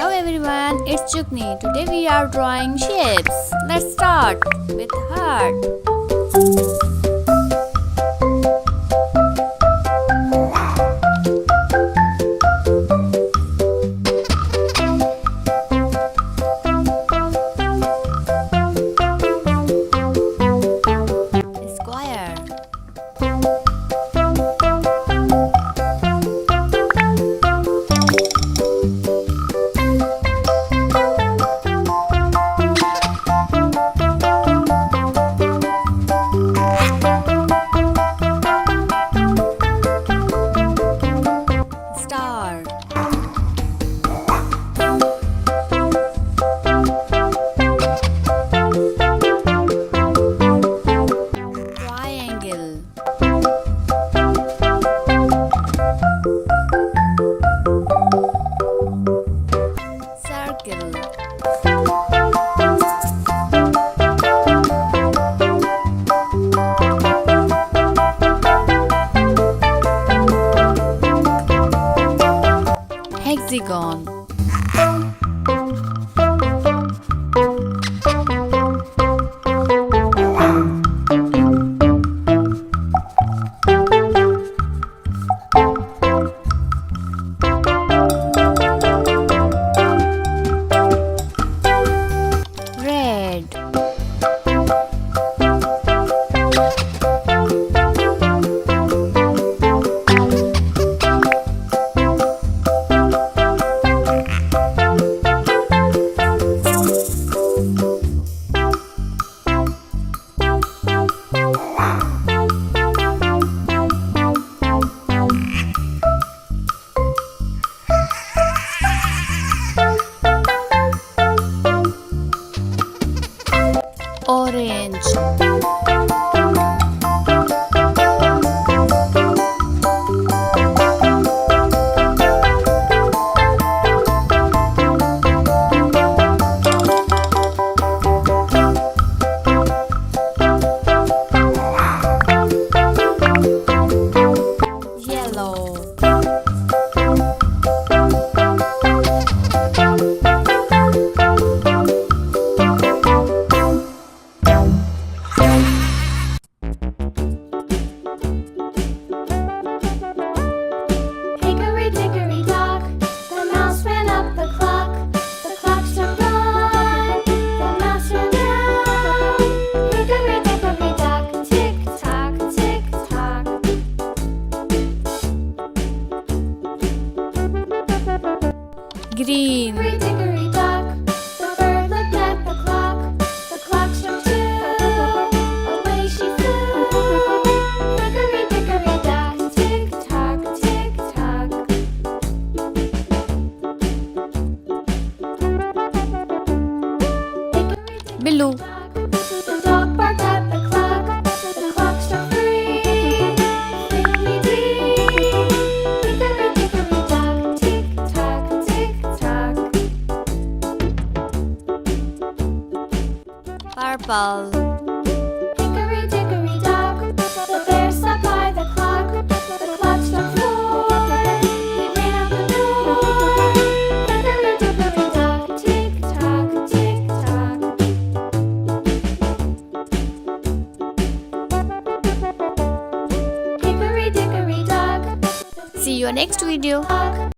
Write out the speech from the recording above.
Hello everyone, it's Chukni. Today we are drawing shapes. Let's start with heart. Square. Star. Triangle. Circle. Hexagon. Red. Orange. Yellow. Hickory dickory dock, the mouse ran up the clock. The clock struck one, the mouse ran down. Hickory dickory dock, tick tock, tick tock. Green. Hickory dickory dock, the bird looked at the clock. The clock struck two, away she flew. Hickory dickory dock, tick tock, tick tock. Blue. The dog barked at the clock. The clock struck three. Fiddly-dee. Hickory-dickory dock. Tick-tock, tick-tock. Purple. Hickory-dickory dock. The bear sat by the clock. The clock struck four. He ran out the door. Hickory-dickory dock. Tick-tock, tick-tock. Hickory dickory dock. See you next video. Dock.